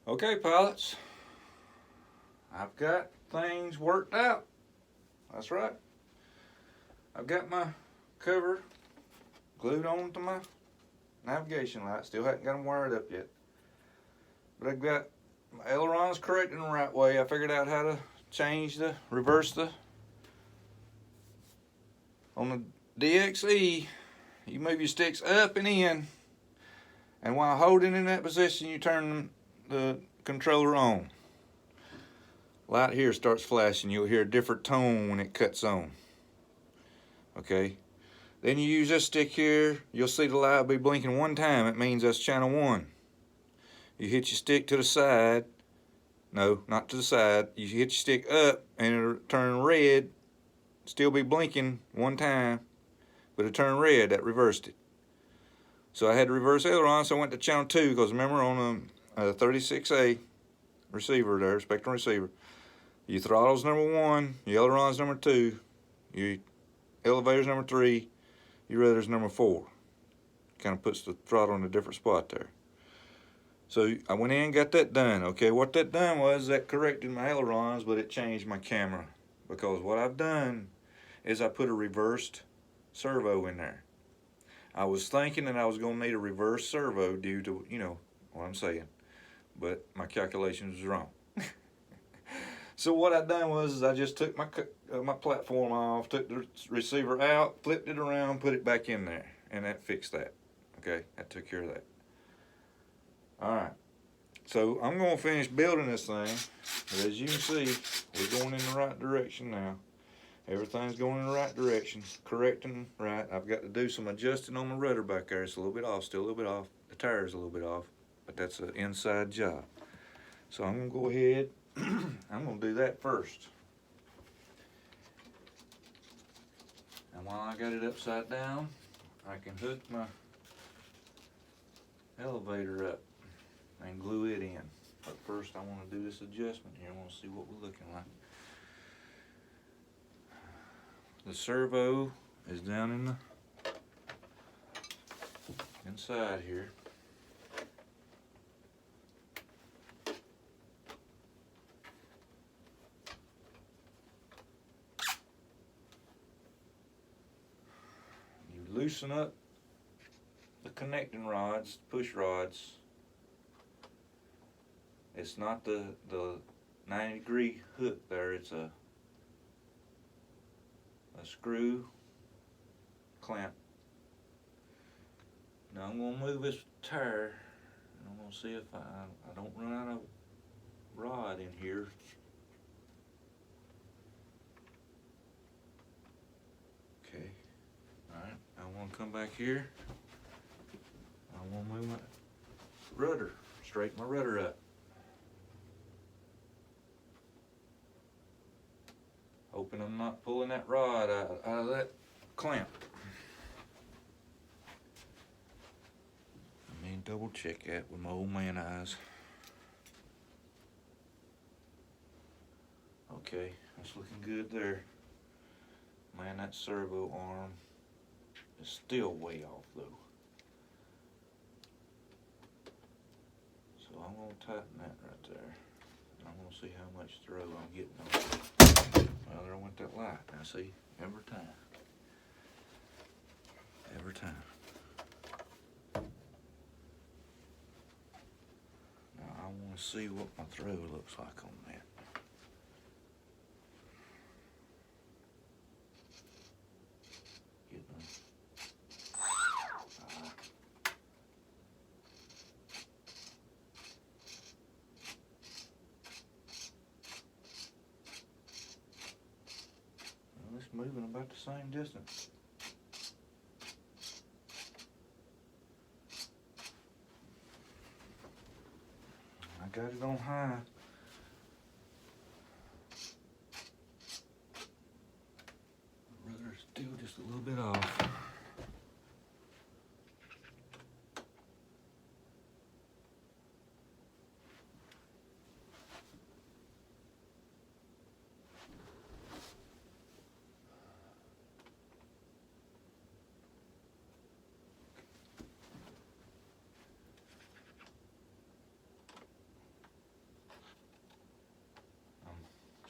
Okay, pilots, I've got things worked out. That's right. I've got my cover glued onto my navigation light. Still haven't got them wired up yet. But I've got my ailerons corrected in the right way. I figured out how to reverse the, on the DXE, you move your sticks up and in, and while holding in that position, you turn the controller on. Light here starts flashing. You'll hear a different tone when it cuts on. Okay. Then you use this stick here. You'll see the light be blinking one time. It means that's channel 1. You hit your stick to the side. No, not to the side. You hit your stick up and it'll turn red. Still be blinking one time, but it turned red. That reversed it. So I had to reverse aileron, so I went to channel 2, because remember on a 36A receiver there, spectrum receiver, your throttle's number 1, your aileron's number 2, your elevator's number 3, your rudder's number 4. Kind of puts the throttle in a different spot there. So I went in and got that done. Okay, what that done was that corrected my ailerons, but it changed my camera, because what I've done is I put a reversed servo in there. I was thinking that I was going to need a reverse servo due to, you know, what I'm saying, but my calculations was wrong. So what I done was I just took my platform off, took the receiver out, flipped it around, put it back in there, and that fixed that. Okay, that took care of that. All right, so I'm going to finish building this thing, but as you can see, we're going in the right direction now. Everything's going in the right direction, correcting right. I've got to do some adjusting on my rudder back there. It's a little bit off, still a little bit off. The tire's a little bit off, but that's an inside job. So I'm going to go ahead, I'm going to do that first. And while I got it upside down, I can hook my elevator up and glue it in. But first I want to do this adjustment here. I want to see what we're looking like. The servo is down in the inside here. You loosen up the connecting rods, push rods. It's not the 90-degree hook there, it's a screw clamp. Now I'm going to move this tire, and I'm going to see if I don't run out of rod in here. Okay, alright, I want to come back here. I want to move my rudder, straighten my rudder up. Hoping I'm not pulling that rod out of that clamp. I mean, double check that with my old man eyes. Okay, that's looking good there. Man, that servo arm is still way off though. So I'm gonna tighten that right there. I'm gonna see how much throw I'm getting on it. Well, there went that light. Now see, every time. Every time. Now I want to see what my throw looks like on that. Moving about the same distance. I got it on high. The rudder's still just a little bit off.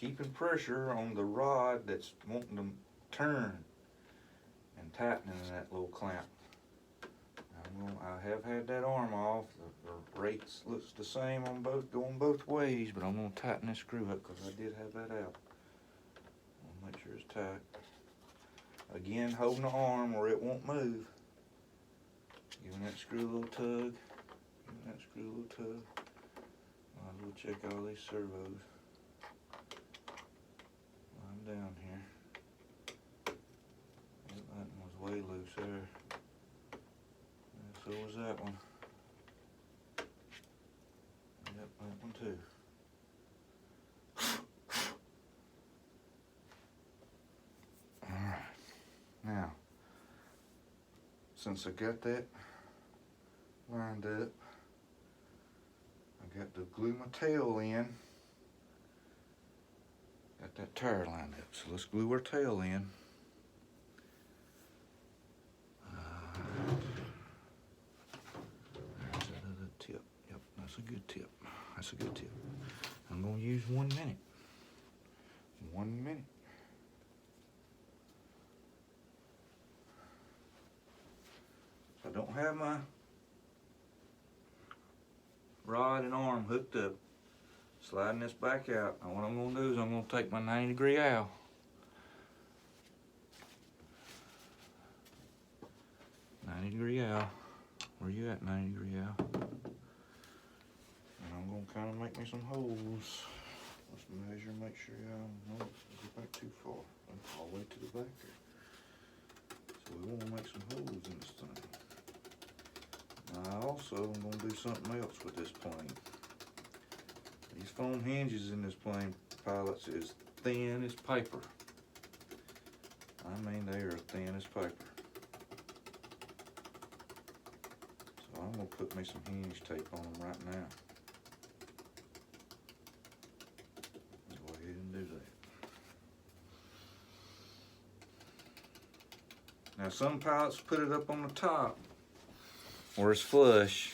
keeping pressure on the rod that's wanting to turn and tightening that little clamp. I have had that arm off. The rates looks the same on both, going both ways, but I'm gonna tighten this screw up because I did have that out. I'll make sure it's tight. Again, holding the arm where it won't move. Giving that screw a little tug. Giving that screw a little tug. Might as well check all these servos. I'm down here. That button was way loose there. And so was that one. Yep, that one too. Alright. Now, since I got that lined up, I got to glue my tail in. Got that tire lined up, so let's glue our tail in. There's that other tip. Yep, that's a good tip. That's a good tip. I'm going to use 1 minute. 1 minute. I don't have my rod and arm hooked up. Sliding this back out. Now what I'm going to do is I'm going to take my 90-degree owl. Where you at, 90-degree owl? And I'm going to kind of make me some holes. Let's measure, make sure y'all don't go back too far. All the way to the back there. So we want to make some holes in this thing. Now I also am going to do something else with this plane. These foam hinges in this plane, pilots, is thin as paper. I mean, they are thin as paper. So I'm going to put me some hinge tape on them right now. Let's go ahead and do that. Now some pilots put it up on the top where it's flush.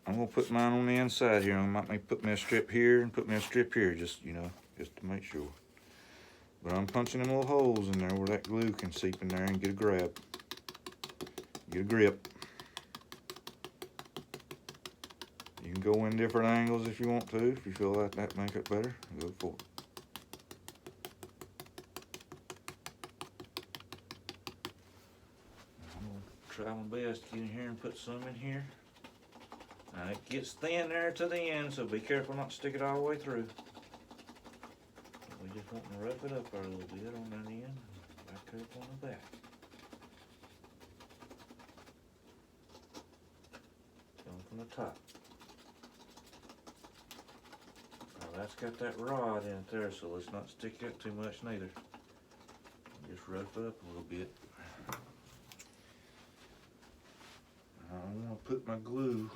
I'm gonna put mine on the inside here. I might put me a strip here and put me a strip here, just just to make sure. But I'm punching them little holes in there where that glue can seep in there and get a grab, get a grip. You can go in different angles if you want to. If you feel like that make it better, go for it. I'm gonna try my best to get in here and put some in here. Now it gets thin there to the end, so be careful not to stick it all the way through. We just want to rough it up a little bit on that end, back up on the back. Coming from the top. Now that's got that rod in it there, so let's not stick it too much neither. Just rough it up a little bit. I want to put my glue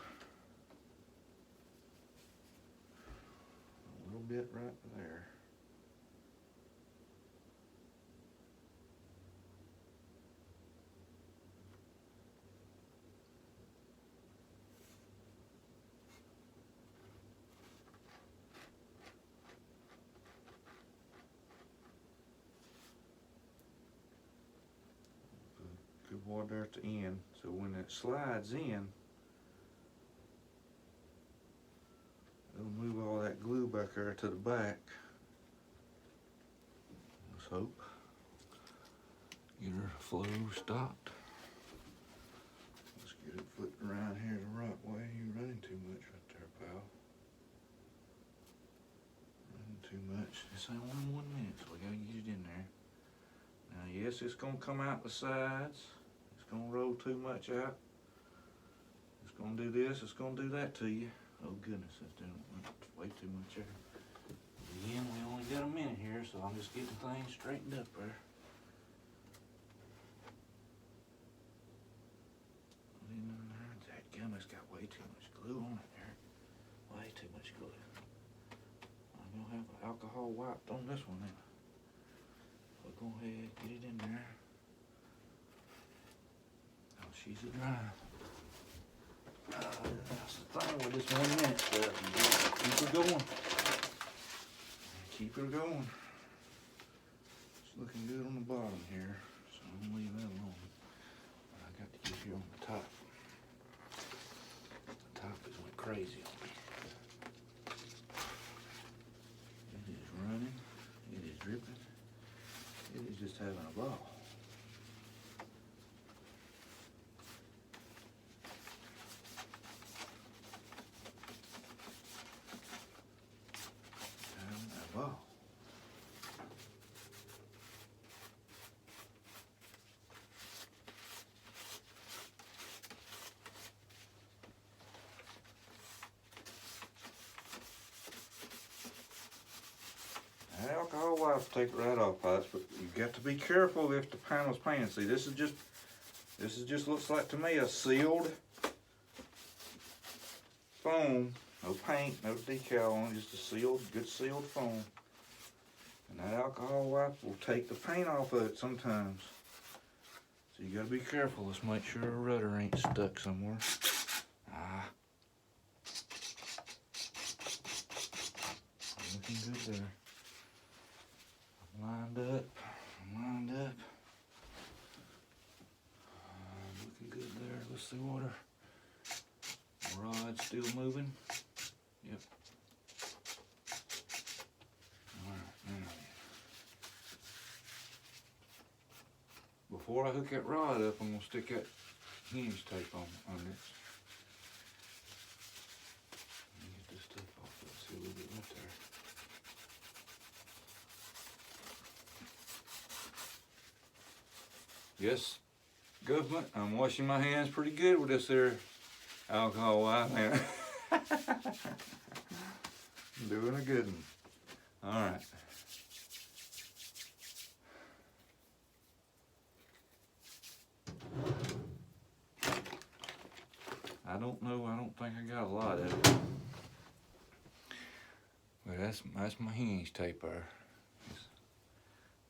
a little bit right there. Put good water there at the end, so when it slides in, it'll move all that glue back there to the back. Let's hope. Get her flow stopped. Let's get it flipped around here the right way. You're running too much right there, pal. Running too much. This ain't only 1 minute, so we gotta get it in there. Now, yes, it's gonna come out the sides. It's gonna roll too much out. It's gonna do this, it's gonna do that to you. Oh goodness, that's doing way too much there. Again, we only got a minute here, so I'm just getting things straightened up there. That gum has got way too much glue on it there. Way too much glue. I'm gonna have alcohol wiped on this one now. So go ahead, get it in there. Oh, she's a dry. That's the thing with this 1 minute stuff. You just keep her going. keep her going. It's looking good on the bottom here, so I'm gonna leave that alone. I got to get here on the top. The top is went crazy on me. It is running. It is dripping. It is just having a ball. Having a ball. Alcohol wipes take it right off, pipes, but you've got to be careful if the panel's painted. See, this is just looks like to me a sealed foam, no paint, no decal on it, just a sealed, good sealed foam. And that alcohol wipe will take the paint off of it sometimes. So you gotta be careful. Let's make sure a rudder ain't stuck somewhere. Ah. Looking good there. I'm lined up. Looking good there. Let's see water. Rod's still moving. Yep. Alright, now. Before I hook that rod up, I'm gonna stick that hinge tape on this. Let me get this stuff off. Let's see a little bit left there. Yes, government, I'm washing my hands pretty good with this there alcohol wipe, man. Doing a good one. All right. I don't know, I don't think I got a lot of it. But that's my hinge tape there.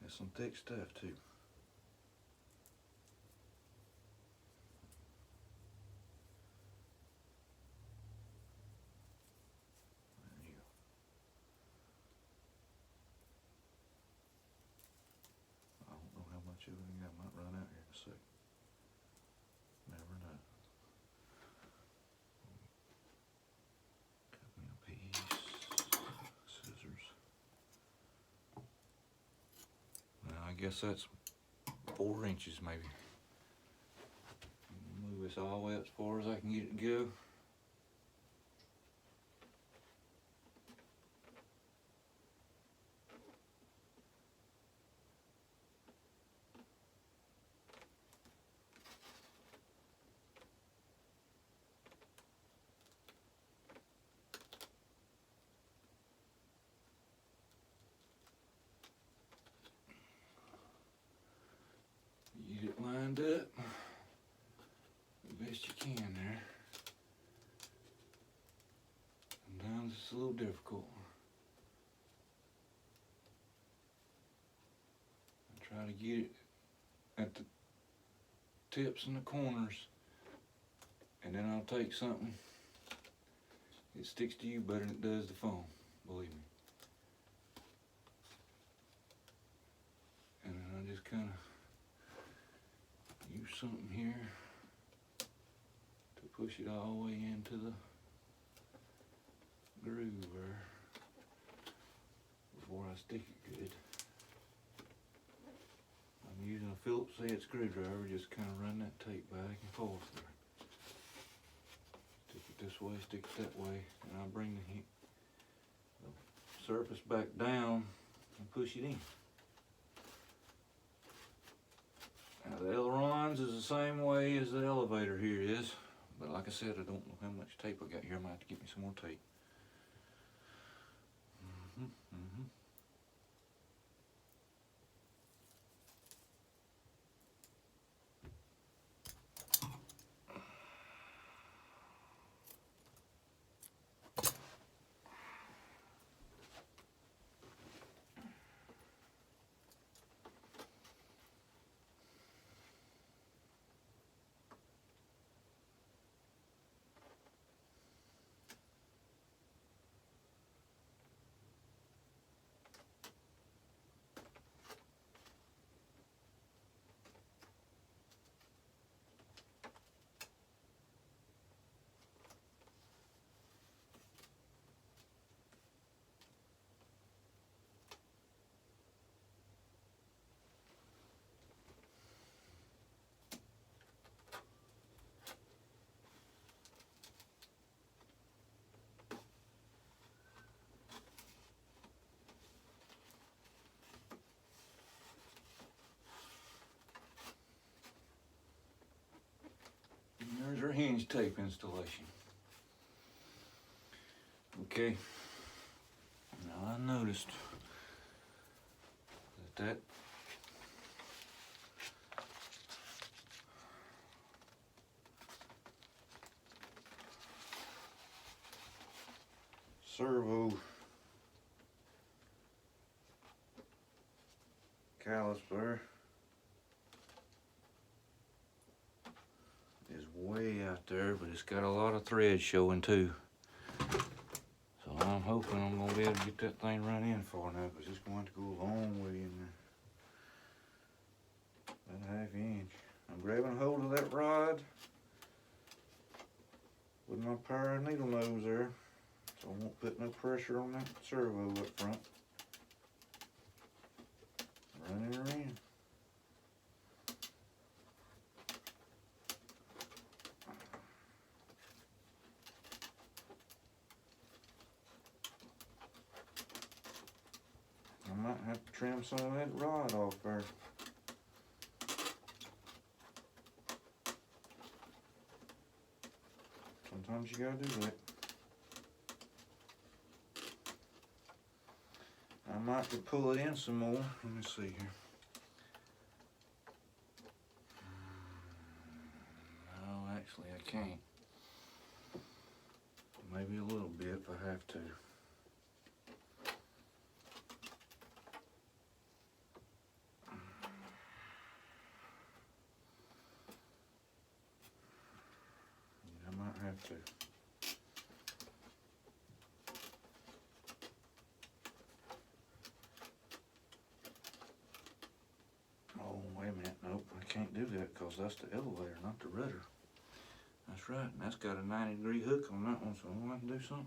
It's some thick stuff too. I might run out here in a sec. Never know. Cut me a piece. Scissors. Now I guess that's 4 inches maybe. Move this all the way up as far as I can get it to go. Get it lined up the best you can there. Sometimes it's a little difficult. I try to get it at the tips and the corners, and then I'll take something. It sticks to you better than it does the foam, believe me. And then I just kind of use something here to push it all the way into the groove there before I stick it good. I'm using a Phillips head screwdriver, just kind of run that tape back and forth there. Stick it this way, stick it that way, and I bring the surface back down and push it in. Now the ailerons is the same way as the elevator here is, but like I said, I don't know how much tape I got here. I might have to get me some more tape. hinge tape installation. Okay, now I noticed that servo caliper is way out there, but it's got a lot of threads showing too. So I'm hoping I'm gonna be able to get that thing run in far enough, because it's going to go a long way in there. About a half inch. I'm grabbing a hold of that rod with my power needle nose there, so I won't put no pressure on that servo up front. Running her in. I might have to trim some of that rod off there. Sometimes you gotta do that. I might could pull it in some more. Let me see here. No, actually I can't. Maybe a little bit if I have to. Yeah, I might have to. Oh, wait a minute. Nope, I can't do that because that's the elevator, not the rudder. That's right, and that's got a 90-degree hook on that one, so I'm gonna have to do something.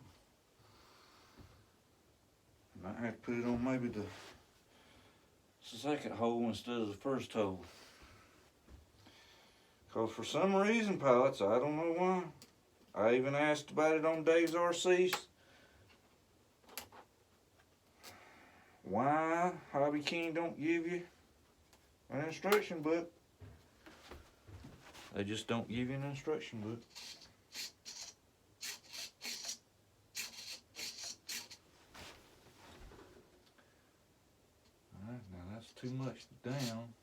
I might have to put it on maybe the second hole instead of the first hole. Because for some reason, pilots, I don't know why, I even asked about it on Dave's RCs. Why Hobby King don't give you an instruction book? They just don't give you an instruction book. Alright, now that's too much down.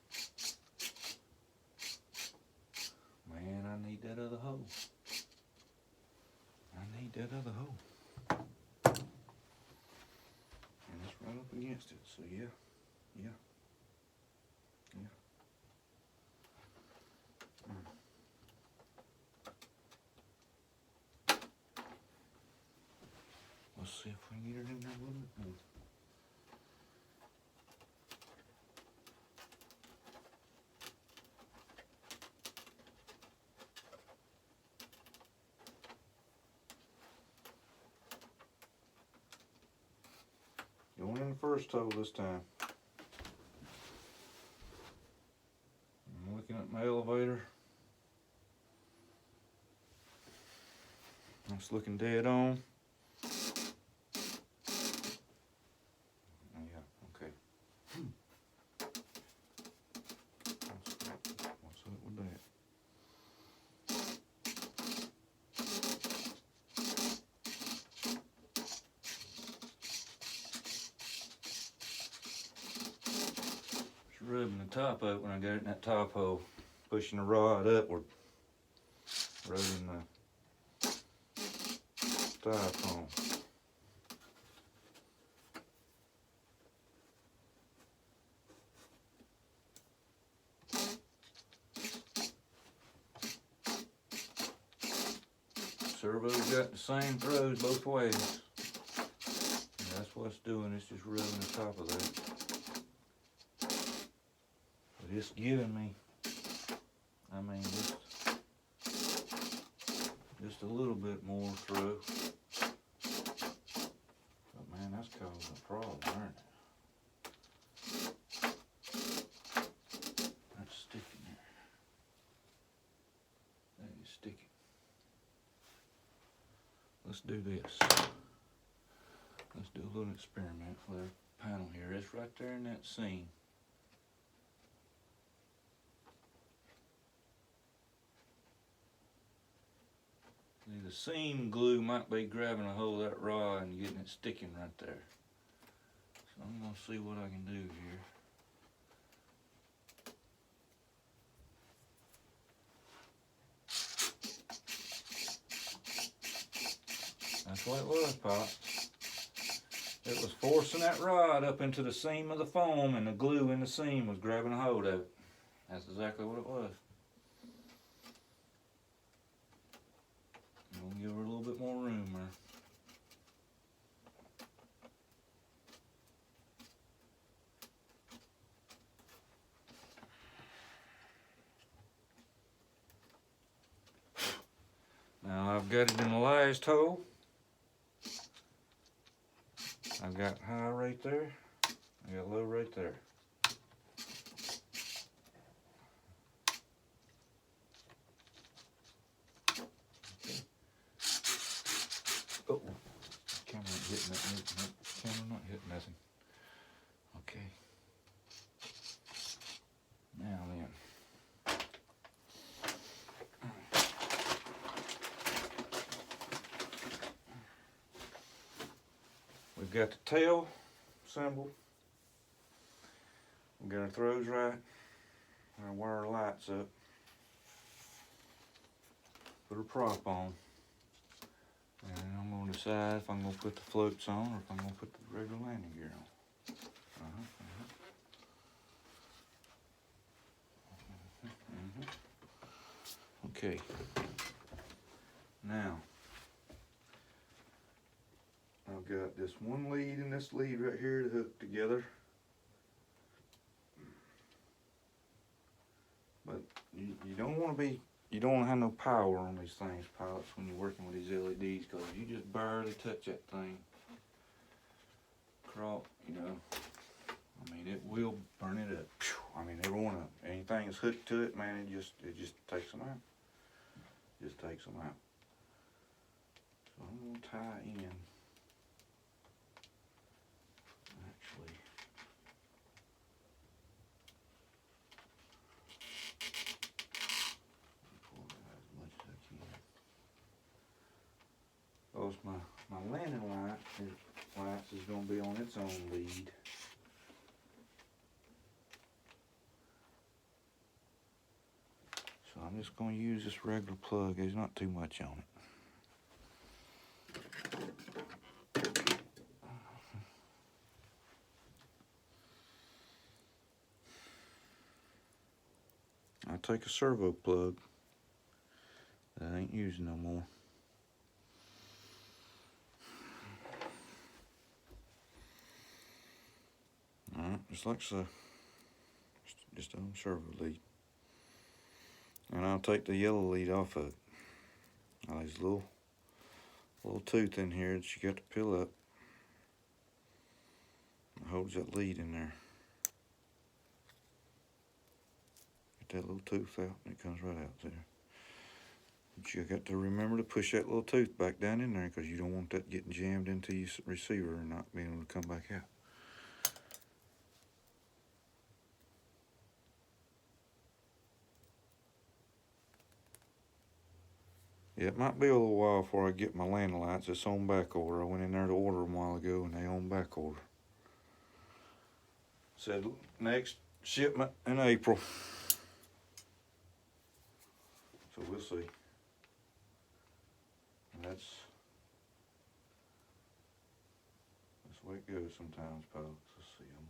Man, I need that other hole. I need that other hole. And it's right up against it, so yeah. Let's see if we can get it in there a little bit more. Going in the first hole this time. I'm looking at my elevator. It's looking dead on. Yeah, okay. What's up with that? Rubbing the top up when I got it in that top hole, pushing the rod upward, rubbing the top on. Servo's got the same throws both ways. And that's what it's doing, it's just rubbing the top of that. But it's giving me, I mean, just a little bit more through. But man, that's causing a problem, aren't it? That's sticking there. That is sticking. Let's do this. Let's do a little experiment with our panel here. It's right there in that seam. seam glue might be grabbing a hold of that rod and getting it sticking right there. So I'm gonna see what I can do here. That's what it was, Pop. It was forcing that rod up into the seam of the foam, and the glue in the seam was grabbing a hold of it. That's exactly what it was. I'm gonna give her a little bit more room there. Now I've got it in the last hole. I've got high right there. I got low right there. Oh, camera not hitting that. Camera not hitting nothing. Okay. Now then. We've got the tail symbol. We've got our throws right. We're gonna wire our lights up. Put a prop on. And I'm gonna decide if I'm gonna put the floats on or if I'm gonna put the regular landing gear on. Okay. Now, I've got this one lead and this lead right here to hook together. But you don't want to have no power on these things, pilots, when you're working with these LEDs, because you just barely touch that thing. I mean, it will burn it up. I mean, anything that's hooked to it, man, it just takes them out. Just takes them out. So I'm gonna tie in. Actually, pull that out as much as I can. Because my landing lights is gonna be on its own lead. So I'm just going to use this regular plug. There's not too much on it. I'll take a servo plug that I ain't using no more. Alright, just like so. Just on servo lead. And I'll take the yellow lead off of it. Now there's a little tooth in here that you got to peel up. It holds that lead in there. Get that little tooth out and it comes right out there. But you got to remember to push that little tooth back down in there because you don't want that getting jammed into your receiver and not being able to come back out. Yeah, it might be a little while before I get my landing lights. It's on back order. I went in there to order them a while ago and they on back order. Said next shipment in April. So we'll see. And that's the way it goes sometimes, folks. Let's see, I'm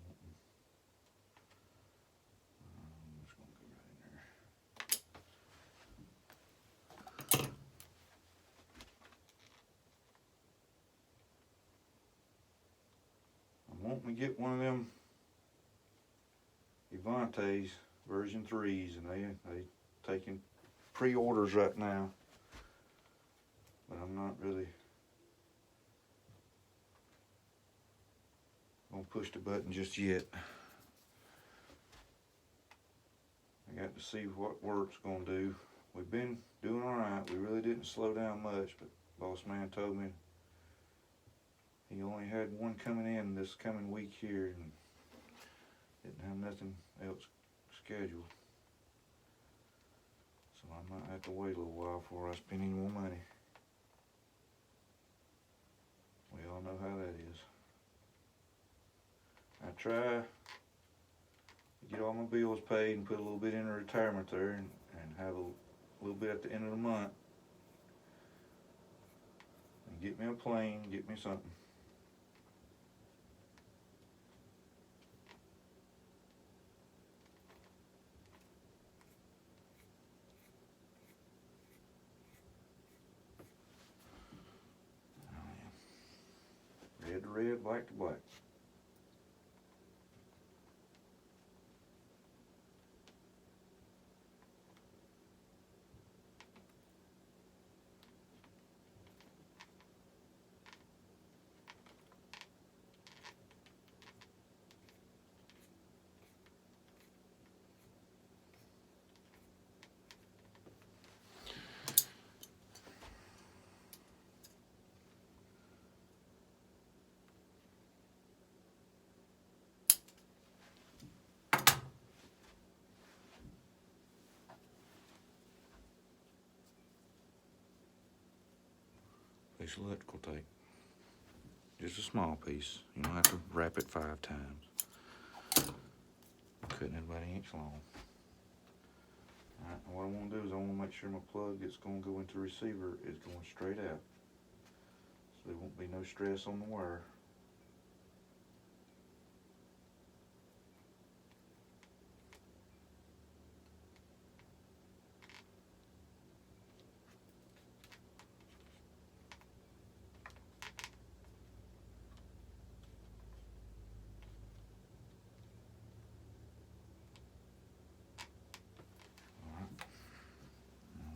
just gonna go right in there. I'm wanting to get one of them Evantes version 3s, and they taking pre-orders right now. But I'm not really gonna push the button just yet. I got to see what work's gonna do. We've been doing all right. We really didn't slow down much, but boss man told me he only had one coming in this coming week here and didn't have nothing else scheduled. So I might have to wait a little while before I spend any more money. try to get all my bills paid and put a little bit in a retirement there and have a little bit at the end of the month. And get me a plane, get me something. Red to red, black to black. Piece of electrical tape. Just a small piece. You don't have to wrap it 5 times. Cutting it about 1 inch long. Alright, what I want to do is I want to make sure my plug that's going to go into the receiver is going straight out. So there won't be no stress on the wire.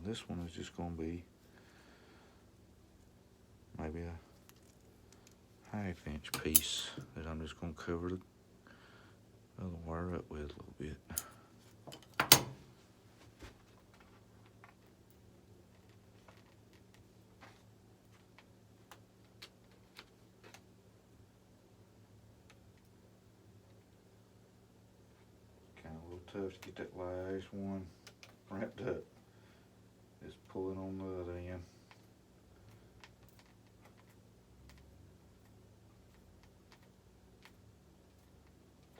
This one is just going to be maybe a 1/2 inch piece that I'm just going to cover the other wire up with a little bit. Kind of a little tough to get that last one wrapped up. Just pulling on the other end.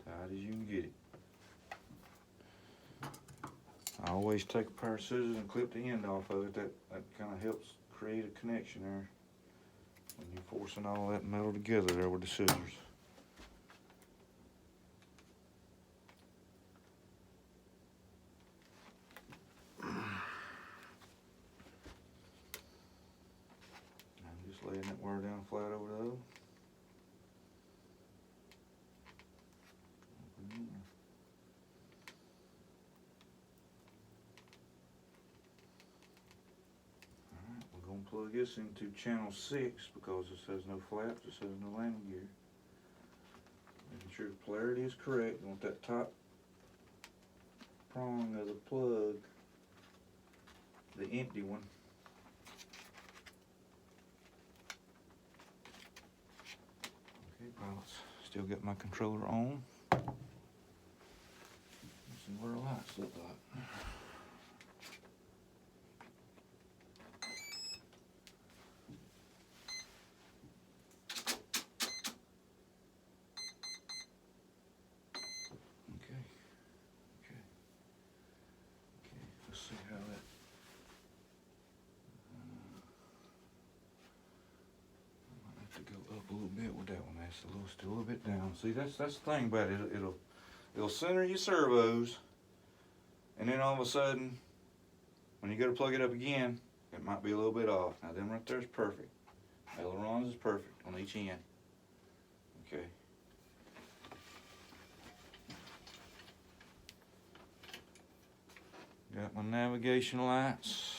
Tight as you can get it. I always take a pair of scissors and clip the end off of it. That kind of helps create a connection there when you're forcing all that metal together there with the scissors. Laying that wire down flat over the other. Alright, we're going to plug this into channel 6 because this has no flaps, this has no landing gear. Making sure the polarity is correct. You want that top prong of the plug, the empty one, still got my controller on. Let's see what our lights look like. Okay. Let's see how that. I might have to go up a little bit with that one. That's still a little bit down. See, that's the thing about it. It'll center your servos, and then all of a sudden, when you go to plug it up again, it might be a little bit off. Now, them right there is perfect. Ailerons is perfect on each end. Okay. Got my navigation lights.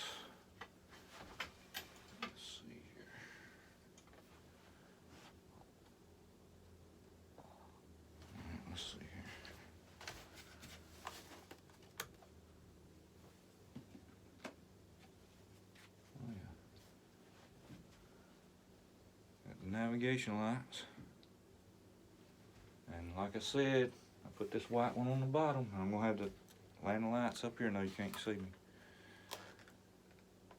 Navigation lights, and like I said, I put this white one on the bottom. I'm gonna have the landing lights up here. No, you can't see me.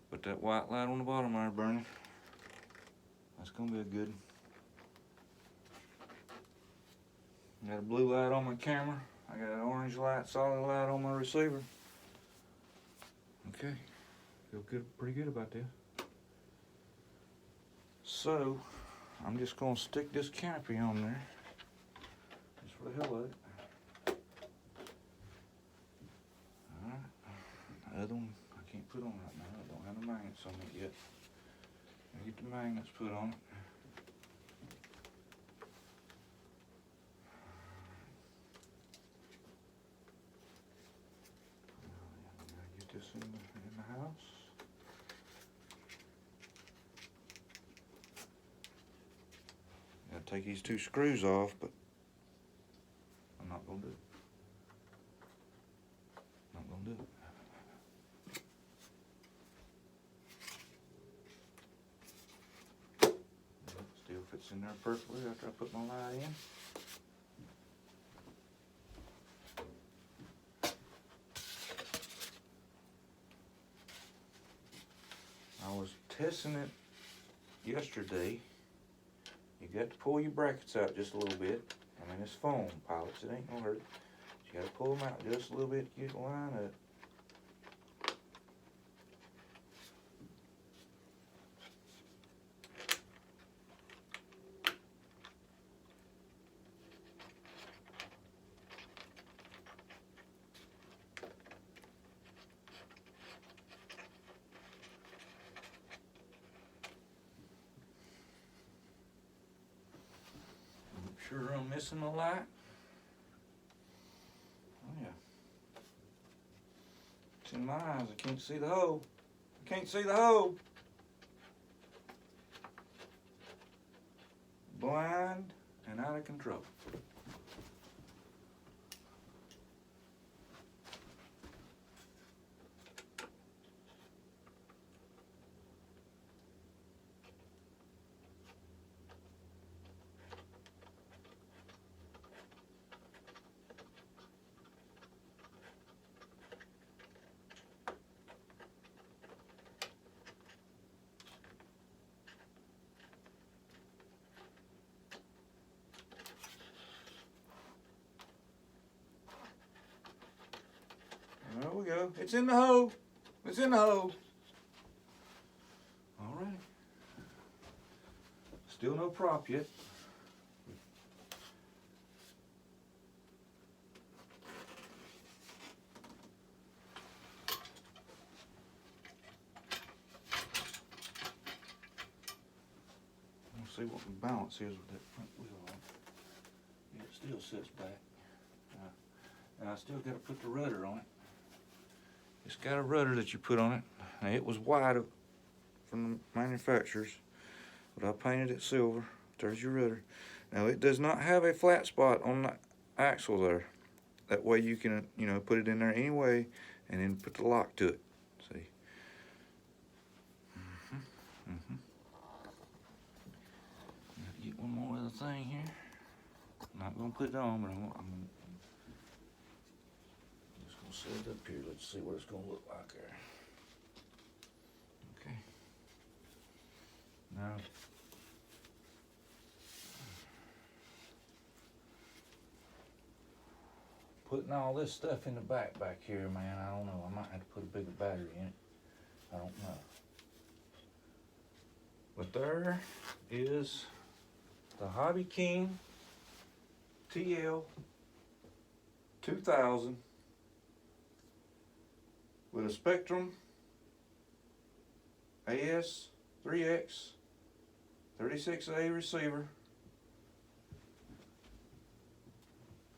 Put that white light on the bottom there burning. That's gonna be a good one. Got a blue light on my camera. I got an orange light, solid light on my receiver. Okay, feel good, pretty good about this. So, I'm just gonna stick this canopy on there, just for the hell of it. Alright, the other one I can't put on right now. I don't have the magnets on it yet. I'll get the magnets put on it. Get this in the house. Gotta take these two screws off, but I'm not gonna do it. Not gonna do it. Still fits in there perfectly after I put my light in. I was testing it yesterday. You got to pull your brackets out just a little bit. I mean, it's foam pilots, it ain't gonna hurt. You got to pull them out just a little bit to get the line up. Sure I'm missing the light. Oh yeah. It's in my eyes, I can't see the hole. I can't see the hole. Blind and out of control. There we go. It's in the hole. It's in the hole. All right. Still no prop yet. We'll see what the balance is with that front wheel on. Yeah, it still sits back. And I still got to put the rudder on it. It's got a rudder that you put on it. Now, it was white from the manufacturers, but I painted it silver. There's your rudder. Now, it does not have a flat spot on the axle there. That way you can, put it in there anyway and then put the lock to it. See? Get one more other thing here. I'm not going to put it on, but I'm just going to set it up here. Let's see what it's going to look like there. Okay. Now, putting all this stuff in the back here, man, I don't know. I might have to put a bigger battery in it. I don't know. But there is the Hobby King TL2000 with a Spectrum AS3X 36A receiver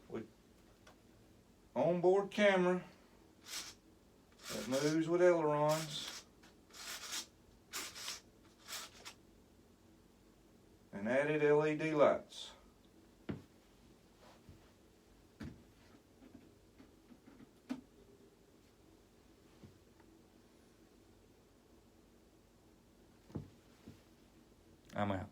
with onboard camera that moves with ailerons and added LED lights. I'm out.